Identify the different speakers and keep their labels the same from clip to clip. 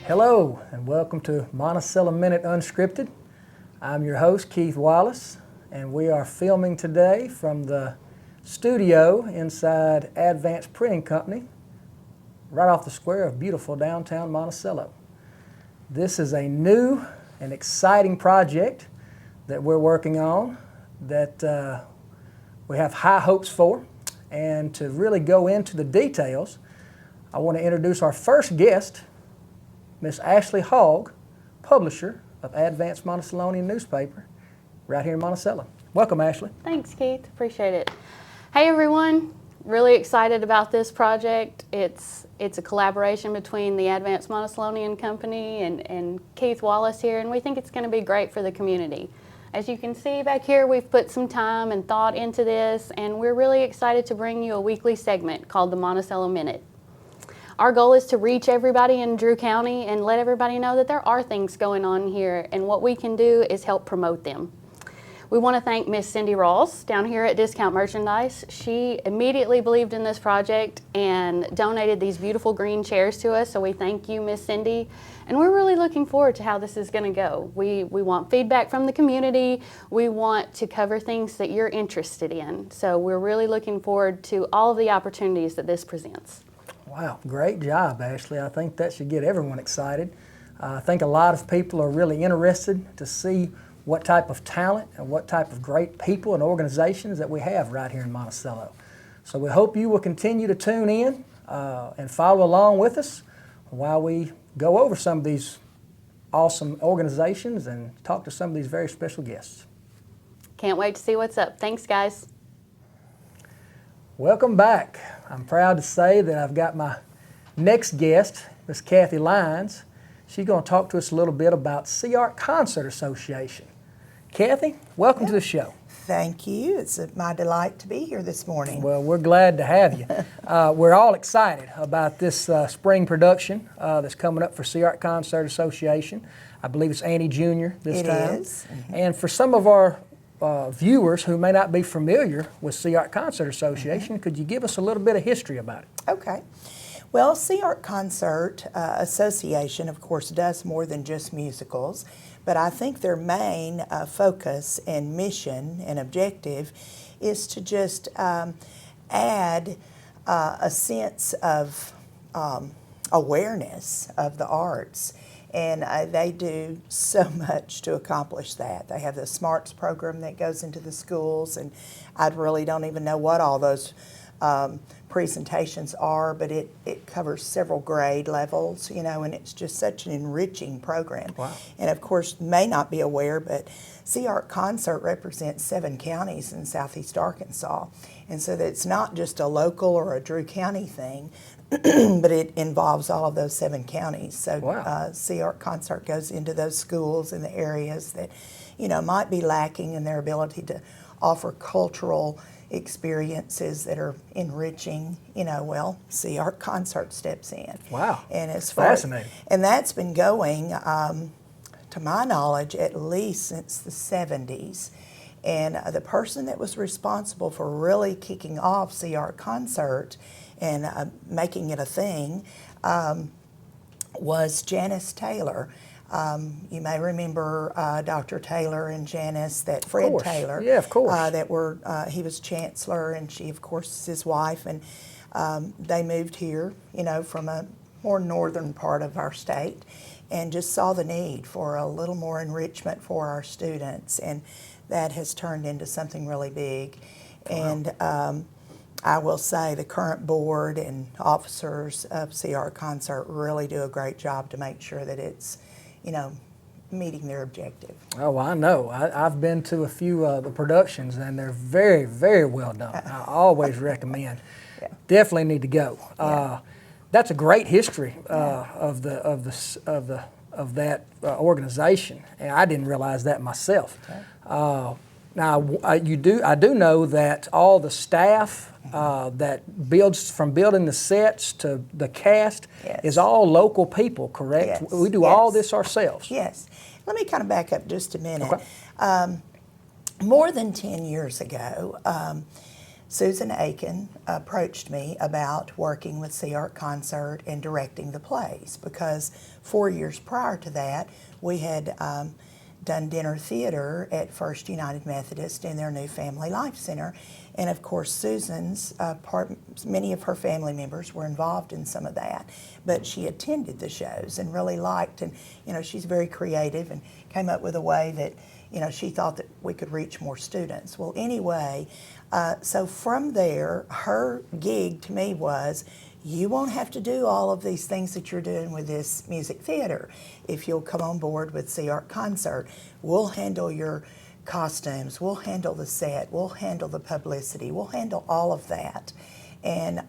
Speaker 1: Hello, and welcome to Monticello Minute Unscripted. I'm your host, Keith Wallace, and we are filming today from the studio inside Advance Printing Company, right off the square of beautiful downtown Monticello. This is a new and exciting project that we're working on that we have high hopes for. And to really go into the details, I want to introduce our first guest, Miss Ashley Hogg, publisher of Advance Monitcellonian newspaper right here in Monticello. Welcome, Ashley.
Speaker 2: Thanks, Keith. Appreciate it. Hey, everyone. Really excited about this project. It's a collaboration between the Advance Monitcellonian Company and Keith Wallace here, and we think it's going to be great for the community. As you can see back here, we've put some time and thought into this, and we're really excited to bring you a weekly segment called the Monticello Minute. Our goal is to reach everybody in Drew County and let everybody know that there are things going on here, and what we can do is help promote them. We want to thank Miss Cindy Rawls down here at Discount Merchandise. She immediately believed in this project and donated these beautiful green chairs to us, so we thank you, Miss Cindy. And we're really looking forward to how this is going to go. We want feedback from the community. We want to cover things that you're interested in. So we're really looking forward to all of the opportunities that this presents.
Speaker 1: Wow, great job, Ashley. I think that should get everyone excited. I think a lot of people are really interested to see what type of talent and what type of great people and organizations that we have right here in Monticello. So we hope you will continue to tune in and follow along with us while we go over some of these awesome organizations and talk to some of these very special guests.
Speaker 2: Can't wait to see what's up. Thanks, guys.
Speaker 1: Welcome back. I'm proud to say that I've got my next guest, Miss Kathy Lyon. She's going to talk to us a little bit about CR Concert Association. Kathy, welcome to the show.
Speaker 3: Thank you. It's my delight to be here this morning.
Speaker 1: Well, we're glad to have you. We're all excited about this spring production that's coming up for CR Concert Association. I believe it's Annie Jr. this time.
Speaker 3: It is. Mm-hmm.
Speaker 1: And for some of our viewers who may not be familiar with CR Concert Association, could you give us a little bit of history about it?
Speaker 3: Okay. Well, CR Concert Association, of course, does more than just musicals, but I think their main focus and mission and objective is to just add a sense of awareness of the arts. And they do so much to accomplish that. They have the SMARTS program that goes into the schools, and I really don't even know what all those presentations are, but it covers several grade levels, you know, and it's just such an enriching program.
Speaker 1: Wow.
Speaker 3: And of course, you may not be aware, but CR Concert represents 7 counties in southeast Arkansas. And so that it's not just a local or a Drew County thing, but it involves all of those 7 counties. So
Speaker 1: wow.
Speaker 3: CR Concert goes into those schools in the areas that, you know, might be lacking in their ability to offer cultural experiences that are enriching. You know, well, CR Concert steps in.
Speaker 1: Wow.
Speaker 3: And
Speaker 1: it's fascinating.
Speaker 3: And that's been going, to my knowledge, at least since the 70s. And the person that was responsible for really kicking off CR Concert and making it a thing was Janice Taylor. You may remember Dr. Taylor and Janice, that Fred Taylor.
Speaker 1: Yeah, of course.
Speaker 3: He was chancellor, and she, of course, is his wife. And they moved here, you know, from a more northern part of our state, and just saw the need for a little more enrichment for our students. And that has turned into something really big. Wow. And I will say the current board and officers of CR Concert really do a great job to make sure that it's, you know, meeting their objective.
Speaker 1: Oh, I know. I've been to a few of the productions, and they're very, very well done. I always recommend.
Speaker 3: Yeah.
Speaker 1: Definitely need to go.
Speaker 3: Yeah.
Speaker 1: That's a great history of that organization, and I didn't realize that myself.
Speaker 3: Okay.
Speaker 1: Now, I do know that all the staff that builds, from building the sets to the cast,
Speaker 3: yes.
Speaker 1: is all local people, correct?
Speaker 3: Yes.
Speaker 1: We do
Speaker 3: yes.
Speaker 1: all this ourselves.
Speaker 3: Yes. Let me kind of back up just a minute.
Speaker 1: Okay.
Speaker 3: More than 10 years ago, Susan Aiken approached me about working with Sea Art Concert and directing the plays, because 4 years prior to that, we had done dinner theater at First United Methodist in their new Family Life Center. And of course, Susan's many of her family members were involved in some of that, but she attended the shows and really liked, and she's very creative and came up with a way that she thought that we could reach more students. Well, anyway, so from there, her gig to me was, you won't have to do all of these things that you're doing with this music theater. If you'll come on board with Sea Art Concert, we'll handle your costumes, we'll handle the set, we'll handle the publicity, we'll handle all of that. And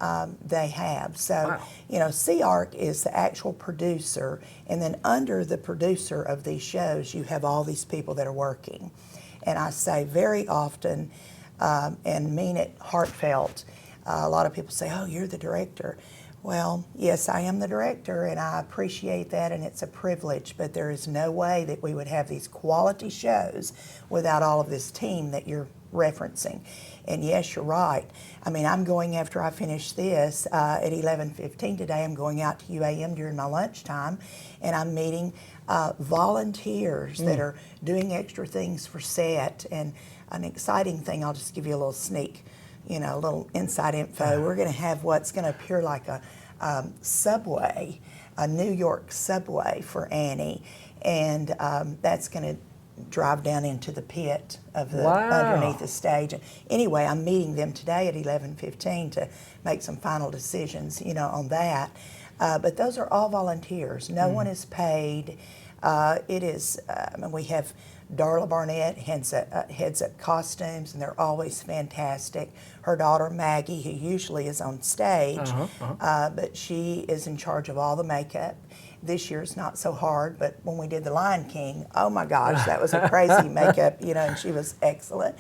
Speaker 3: they have. So,
Speaker 1: wow.
Speaker 3: Sea Art is the actual producer, and then under the producer of these shows, you have all these people that are working. And I say very often, and mean it heartfelt, a lot of people say, oh, you're the director. Well, yes, I am the director, and I appreciate that, and it's a privilege, but there is no way that we would have these quality shows without all of this team that you're referencing. And yes, you're right. I mean, I'm going, after I finish this at 11:15 today, I'm going out to UAM during my lunchtime, and I'm meeting volunteers that are doing extra things for set. And an exciting thing, I'll just give you a little sneak, a little inside info. We're going to have what's going to appear like a subway, a New York subway for Annie, and that's going to drive down into the pit of the underneath the stage. Anyway, I'm meeting them today at 11:15 to make some final decisions, on that. But those are all volunteers. No one is paid. It is. We have Darla Barnett heads up costumes, and they're always fantastic. Her daughter Maggie, who usually is on stage, but she is in charge of all the makeup. This year's not so hard, but when we did The Lion King, oh my gosh, that was a crazy makeup, and she was excellent.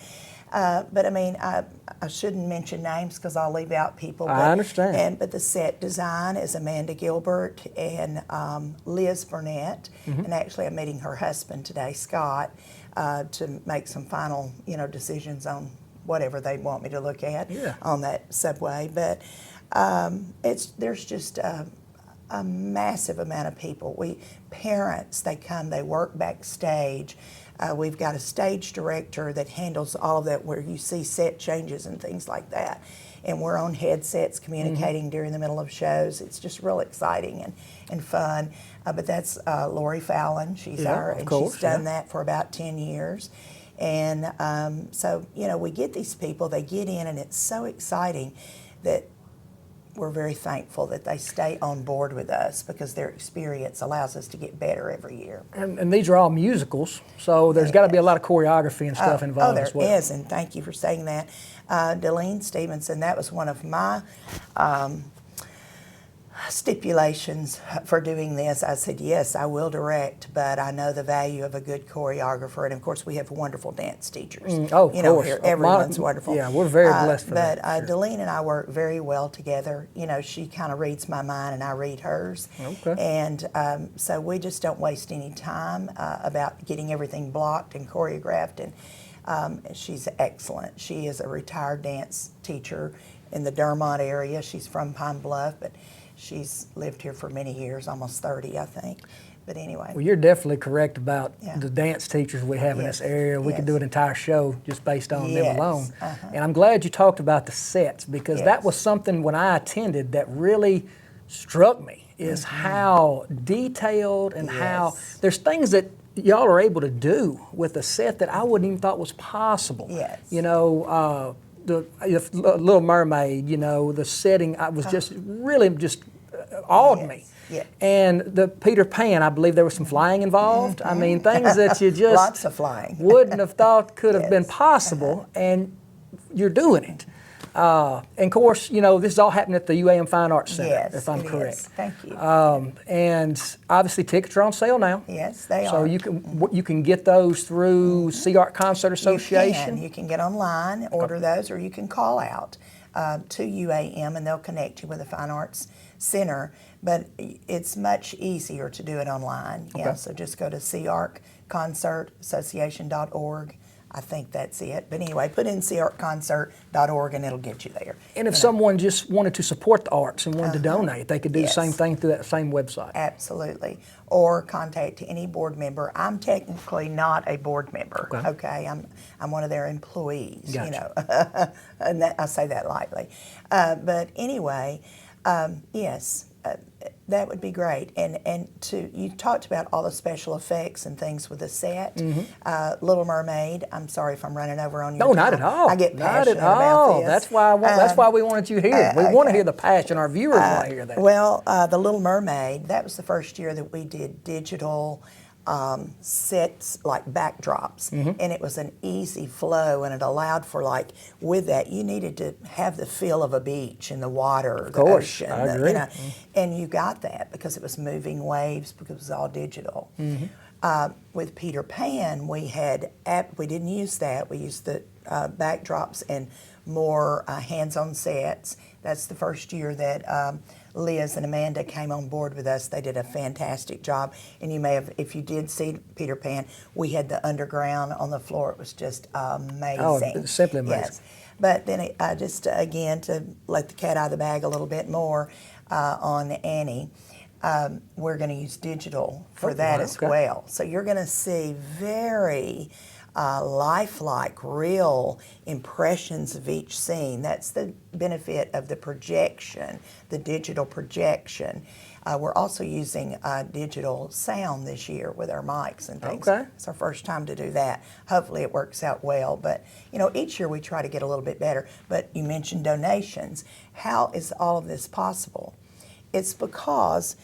Speaker 3: But I mean, I shouldn't mention names because I'll leave out people.
Speaker 1: I understand.
Speaker 3: But the set design is Amanda Gilbert and Liz Burnett. And actually I'm meeting her husband today, Scott, to make some final, decisions on whatever they want me to look at on that subway. But there's just a massive amount of people. Parents, they come, they work backstage. We've got a stage director that handles all of that, where you see set changes and things like that. And we're on headsets communicating during the middle of shows. It's just real exciting and fun. But that's Lori Fallon. She's she's done that for about 10 years. And so, we get these people, they get in, and it's so exciting that we're very thankful that they stay on board with us, because their experience allows us to get better every year.
Speaker 1: And these are all musicals, so there's got to be a lot of choreography and stuff involved as well.
Speaker 3: There is, and thank you for saying that. Delene Stevenson, that was one of my stipulations for doing this. I said, yes, I will direct, but I know the value of a good choreographer, and of course we have wonderful dance teachers.
Speaker 1: Of course.
Speaker 3: Here, everyone's wonderful.
Speaker 1: Yeah, we're very blessed for that.
Speaker 3: But Delene and I work very well together. She kind of reads my mind and I read hers.
Speaker 1: Okay.
Speaker 3: And so we just don't waste any time about getting everything blocked and choreographed, and she's excellent. She is a retired dance teacher in the Dermont area. She's from Pine Bluff, but she's lived here for many years, almost 30, I think. But anyway.
Speaker 1: Well, you're definitely correct about the dance teachers we have in this area. We could do an entire show just based on them alone. And I'm glad you talked about the sets, because that was something when I attended that really struck me, is how detailed and how there's things that y'all are able to do with a set that I wouldn't even thought was possible.
Speaker 3: Yes.
Speaker 1: The Little Mermaid, the setting, I was just really awed me.
Speaker 3: Yeah.
Speaker 1: And the Peter Pan, I believe there was some flying involved. I mean, things that you just
Speaker 3: lots of flying
Speaker 1: wouldn't have thought could have been possible, and you're doing it. And of course, this is all happening at the UAM Fine Arts Center, if I'm correct.
Speaker 3: Thank you.
Speaker 1: And obviously tickets are on sale now.
Speaker 3: Yes, they are.
Speaker 1: So you can get those through Sea Art Concert Association.
Speaker 3: You can get online, order those, or you can call out to UAM, and they'll connect you with the Fine Arts Center. But it's much easier to do it online. So just go to seaartconcertassociation.org. I think that's it. But anyway, put in seeartconcert.org and it'll get you there.
Speaker 1: And if someone just wanted to support the arts and wanted to donate, they could do the same
Speaker 3: Yes.
Speaker 1: thing through that same website.
Speaker 3: Absolutely. Or contact any board member. I'm technically not a board member. Okay. I'm one of their employees.
Speaker 1: Gotcha.
Speaker 3: You know, and I say that lightly. But anyway, yes. That would be great. And you talked about all the special effects and things with the set. Little Mermaid. I'm sorry if I'm running over on you.
Speaker 1: No, not at all.
Speaker 3: I get
Speaker 1: Not
Speaker 3: passionate
Speaker 1: at all.
Speaker 3: about this.
Speaker 1: That's why we wanted you here. We want to
Speaker 3: okay.
Speaker 1: hear the passion. Our viewers want to hear that.
Speaker 3: Well, the Little Mermaid. That was the first year that we did digital sets, like backdrops, and it was an easy flow, and it allowed for, like, with that you needed to have the feel of a beach and the water, the ocean,
Speaker 1: I agree.
Speaker 3: And you got that because it was moving waves, because it was all digital. With Peter Pan, we didn't use that. We used the backdrops and more hands-on sets. That's the first year that Liz and Amanda came on board with us. They did a fantastic job. And you may have, if you did see Peter Pan, we had the underground on the floor. It was just amazing.
Speaker 1: Oh, it's simply amazing.
Speaker 3: Yes. But then just again, to let the cat out of the bag a little bit more on Annie, we're going to use digital for that as well. So you're going to see very lifelike, real impressions of each scene. That's the benefit of the projection, the digital projection. We're also using digital sound this year with our mics and things.
Speaker 1: Okay.
Speaker 3: It's our first time to do that. Hopefully it works out well. But, you know, each year we try to get a little bit better. But you mentioned donations. How is all of this possible? It's because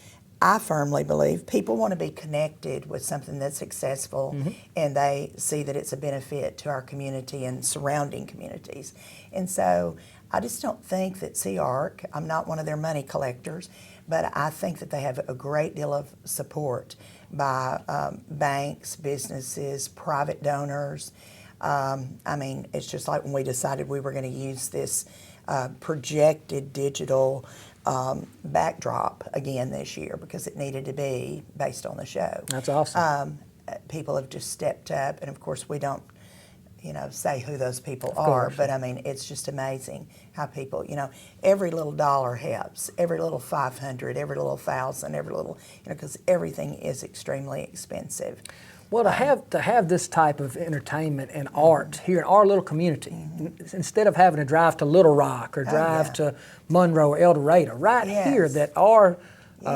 Speaker 3: I firmly believe people want to be connected with something that's successful, and they see that it's a benefit to our community and surrounding communities. And so I just don't think that CARC, I'm not one of their money collectors, but I think that they have a great deal of support by banks, businesses, private donors. I mean, it's just like when we decided we were going to use this projected digital backdrop again this year, because it needed to be based on the show.
Speaker 1: That's awesome.
Speaker 3: People have just stepped up, and of course we don't, say who those people are, but I mean, it's just amazing how people, every little dollar helps, every little 500, every little 1,000, every little, because everything is extremely expensive.
Speaker 1: Well, to have this type of entertainment and art here in our little community, instead of having to drive to Little Rock or drive to Monroe or El Dorado, right here, that our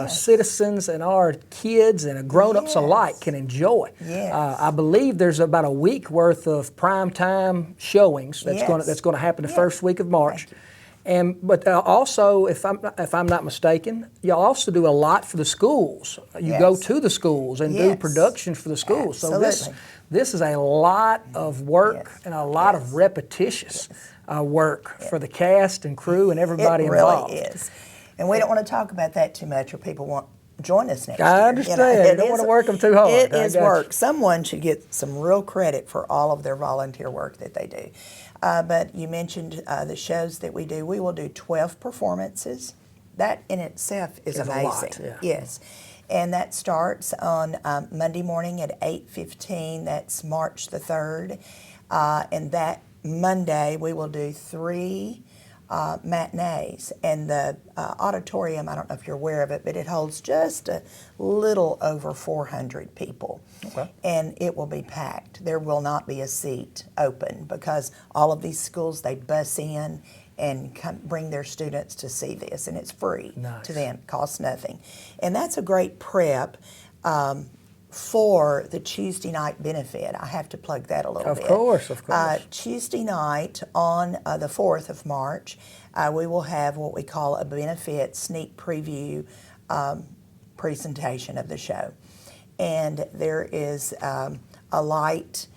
Speaker 1: citizens and our kids and grown-ups alike can enjoy. I believe there's about a week worth of primetime showings that's going to happen the first week of March. But also, if I'm not mistaken, you also do a lot for the schools. You go to the schools and do productions for the schools.
Speaker 3: Absolutely.
Speaker 1: So this is a lot of work and a lot of repetitious work for the cast and crew and everybody involved.
Speaker 3: It really is. And we don't want to talk about that too much, or people won't join us next year.
Speaker 1: I understand. You don't want to work them too hard.
Speaker 3: It is work. Someone should get some real credit for all of their volunteer work that they do. But you mentioned the shows that we do. We will do 12 performances. That in itself is amazing.
Speaker 1: A lot,
Speaker 3: Yes. And that starts on Monday morning at 8:15. That's March the 3rd. And that Monday we will do 3 matinees, and the auditorium, I don't know if you're aware of it, but it holds just a little over 400 people. And it will be packed. There will not be a seat open, because all of these schools, they bus in and bring their students to see this, and it's free to them. It costs nothing. And that's a great prep for the Tuesday night benefit. I have to plug that a little bit.
Speaker 1: Of course.
Speaker 3: Tuesday night on the 4th of March, we will have what we call a benefit sneak preview presentation of the show. And there is a light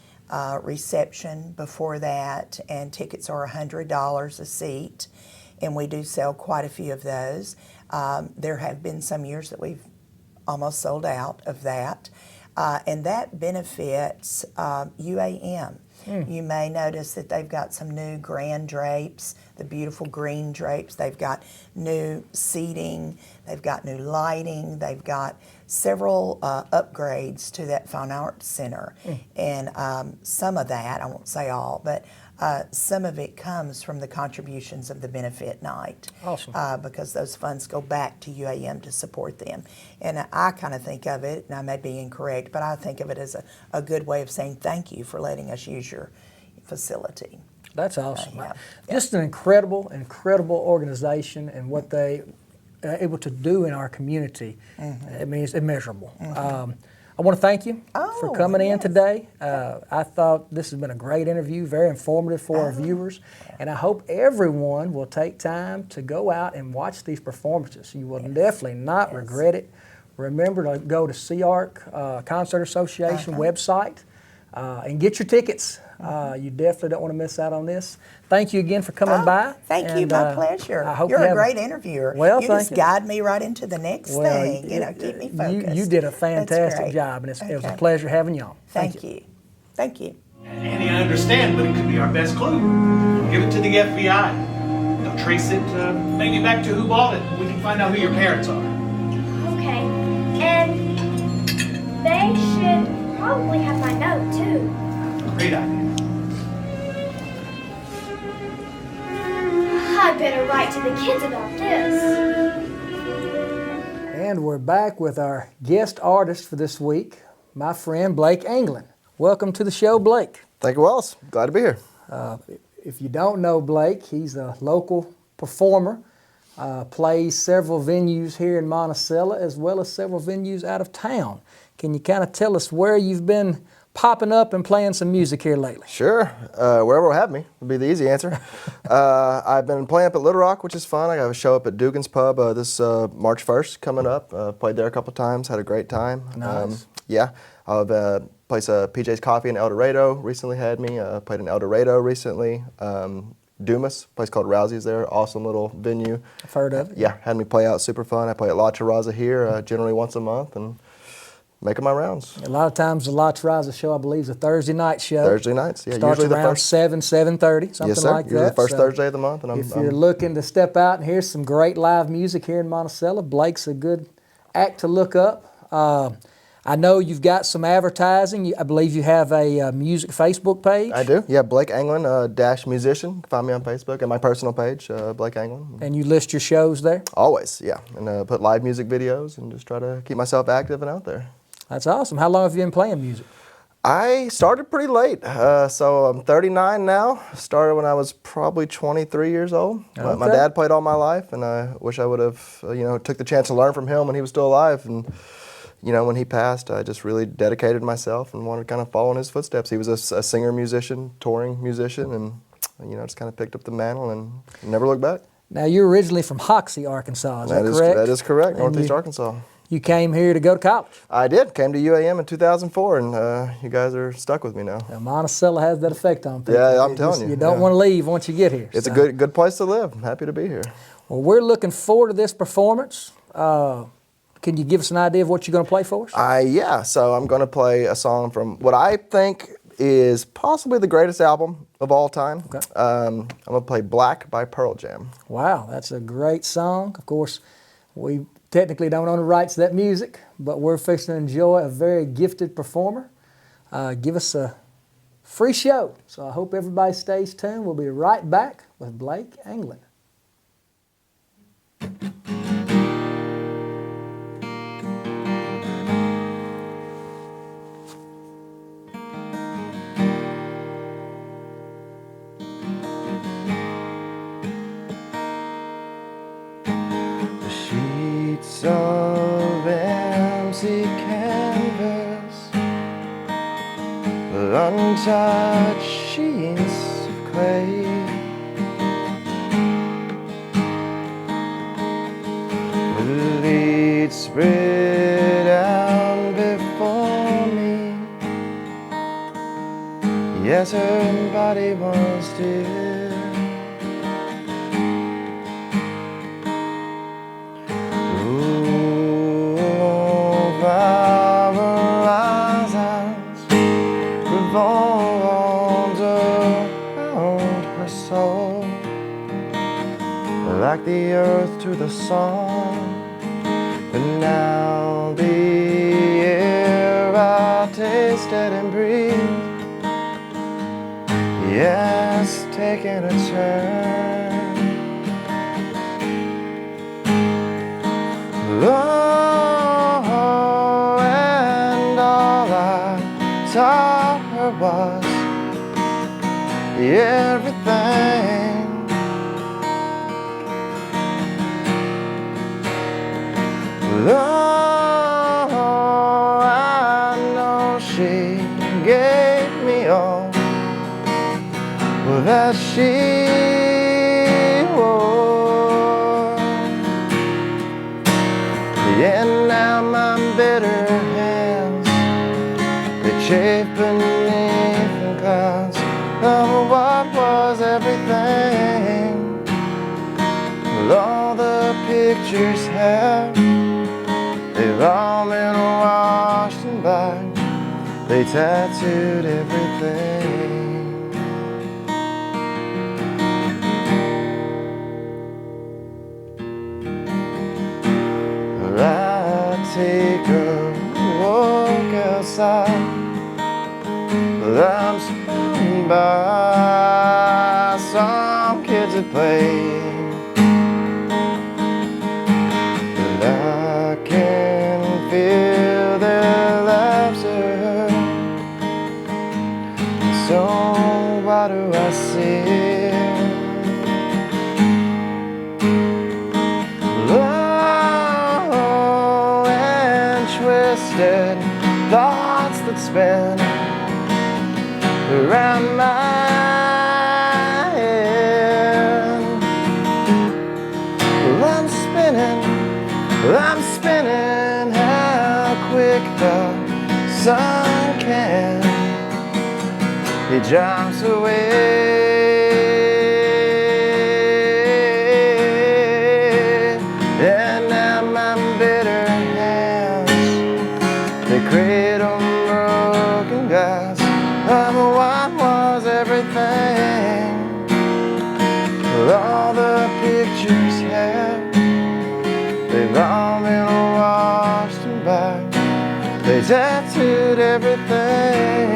Speaker 3: reception before that, and tickets are $100 a seat, and we do sell quite a few of those. There have been some years that we've almost sold out of that. And that benefits UAM. You may notice that they've got some new grand drapes, the beautiful green drapes. They've got new seating, they've got new lighting, they've got several upgrades to that Fine Arts Center. And some of that, I won't say all, but some of it comes from the contributions of the benefit night.
Speaker 1: Awesome.
Speaker 3: Because those funds go back to UAM to support them. And I kind of think of it, and I may be incorrect, but I think of it as a good way of saying thank you for letting us use your facility.
Speaker 1: That's awesome.
Speaker 3: Yeah.
Speaker 1: Just an incredible organization, and what they are able to do in our community. I mean, it's immeasurable. I want to thank you for coming in today. I thought this has been a great interview, very informative for our viewers, and I hope everyone will take time to go out and watch these performances. You will definitely not regret it. Remember to go to CARC Concert Association website and get your tickets. You definitely don't want to miss out on this. Thank you again for coming by.
Speaker 3: Thank you, my pleasure.
Speaker 1: I hope
Speaker 3: You're
Speaker 1: you
Speaker 3: a great interviewer.
Speaker 1: Well,
Speaker 3: you
Speaker 1: thank
Speaker 3: just
Speaker 1: you.
Speaker 3: guide me right into the next thing. Keep me focused.
Speaker 1: You did a fantastic job, and it was a pleasure having you on.
Speaker 3: Thank you. Thank you.
Speaker 4: Annie, I understand, but it could be our best clue. Give it to the FBI. They'll trace it, maybe back to who bought it. We can find out who your parents are.
Speaker 5: Okay, and they should probably have my note too.
Speaker 4: Great idea.
Speaker 5: I better write to the kids about this.
Speaker 1: And we're back with our guest artist for this week, my friend Blake Anglin. Welcome to the show, Blake.
Speaker 6: Thank you, Wallace. Glad to be here.
Speaker 1: If you don't know Blake, he's a local performer, plays several venues here in Monticello as well as several venues out of town. Can you kind of tell us where you've been popping up and playing some music here lately?
Speaker 6: Sure. Wherever will have me would be the easy answer. I've been playing up at Little Rock, which is fun. I got a show up at Dugan's Pub this March 1st coming up. Played there a couple times, had a great time.
Speaker 1: Nice.
Speaker 6: Yeah. I've place PJ's Coffee in El Dorado recently had me. Played in El Dorado recently. Dumas, a place called Rousey's there, awesome little venue.
Speaker 1: I've heard of it.
Speaker 6: Yeah, had me play out, super fun. I play at La Terraza here generally once a month and making my rounds.
Speaker 1: A lot of times the La Terraza show, I believe, is a Thursday night show.
Speaker 6: Thursday nights, yeah.
Speaker 1: Starts
Speaker 6: usually
Speaker 1: around
Speaker 6: the first
Speaker 1: 7:30, something
Speaker 6: yes, sir.
Speaker 1: like
Speaker 6: Usually
Speaker 1: that.
Speaker 6: the first
Speaker 1: So
Speaker 6: Thursday of the month. And
Speaker 1: if you're looking to step out and hear some great live music here in Monticello, Blake's a good act to look up. I know you've got some advertising. I believe you have a music Facebook page.
Speaker 6: I do, yeah. Blake Anglin dash musician. Find me on Facebook and my personal page, Blake Anglin.
Speaker 1: And you list your shows there?
Speaker 6: Always, yeah. And put live music videos and just try to keep myself active and out there.
Speaker 1: That's awesome. How long have you been playing music?
Speaker 6: I started pretty late, so I'm 39 now. Started when I was probably 23 years old.
Speaker 1: Okay.
Speaker 6: My dad played all my life, and I wish I would have, took the chance to learn from him when he was still alive. And when he passed, I just really dedicated myself and wanted to kind of follow in his footsteps. He was a singer, musician, touring musician, and just kind of picked up the mantle and never looked back.
Speaker 1: Now, you're originally from Hoxie, Arkansas. Is that correct?
Speaker 6: That is correct.
Speaker 1: And
Speaker 6: Northeast Arkansas.
Speaker 1: You came here to go to college.
Speaker 6: I did. Came to UAM in 2004, and you guys are stuck with me now.
Speaker 1: Now, Monticello has that effect on people.
Speaker 6: Yeah, I'm telling you.
Speaker 1: You don't want to leave once you get here.
Speaker 6: It's a good place to live. I'm happy to be here.
Speaker 1: Well, we're looking forward to this performance. Can you give us an idea of what you're going to play for us?
Speaker 6: Yeah. So I'm going to play a song from what I think is possibly the greatest album of all time.
Speaker 1: Okay.
Speaker 6: I'm going to play Black by Pearl Jam.
Speaker 1: Wow, that's a great song. Of course, we technically don't own the rights to that music, but we're fixing to enjoy a very gifted performer. Give us a free show. So I hope everybody stays tuned. We'll be right back with Blake Anglin.
Speaker 6: Of empty canvas, untouched sheets of clay, with leaves spread out before me. Yes, her body was still. Revolved to the song, and now the air I tasted and breathed, yes, taking a turn. Oh, and all I saw her was everything. Oh, I know she gave me all that she wore. And now my bitter hands, they chafe beneath the clouds of what was everything. Well, all the pictures have, they've all been washed and black. They tattooed everything. I take a walk outside, I'm surrounded by some kids that play, and I can feel their laughter. So what do I see? Oh, and twisted thoughts that spin around my head. Well, I'm spinning how quick the sun can. He jumps away, and now my bitter hands, they cradle broken glass of what was everything. Well, all the pictures have, they've all been washed and black. They tattooed everything.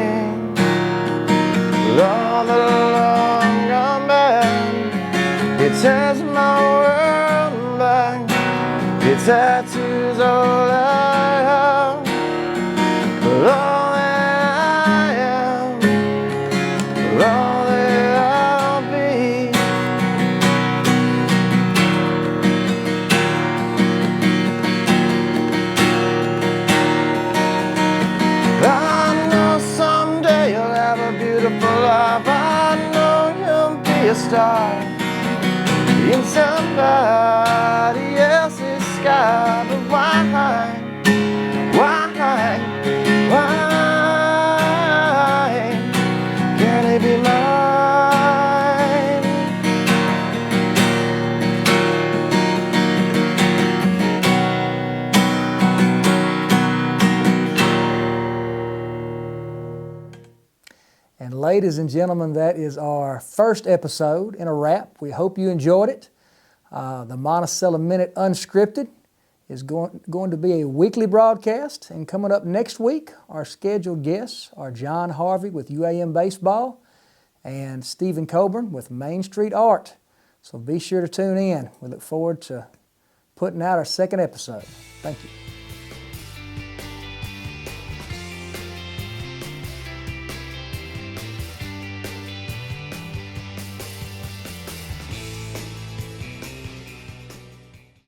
Speaker 6: All the long gone back, it tears my world back. It tattoos all I have, all that I am, all that I'll be. I know someday you'll have a beautiful life. I know you'll be a star in somebody else's sky. But why can't it be mine?
Speaker 1: And ladies and gentlemen, that is our first episode in a wrap. We hope you enjoyed it. The Monticello Minute Unscripted is going to be a weekly broadcast. And coming up next week, our scheduled guests are John Harvey with UAM Baseball and Stephen Coburn with Main Street Art. So be sure to tune in. We look forward to putting out our second episode. Thank you.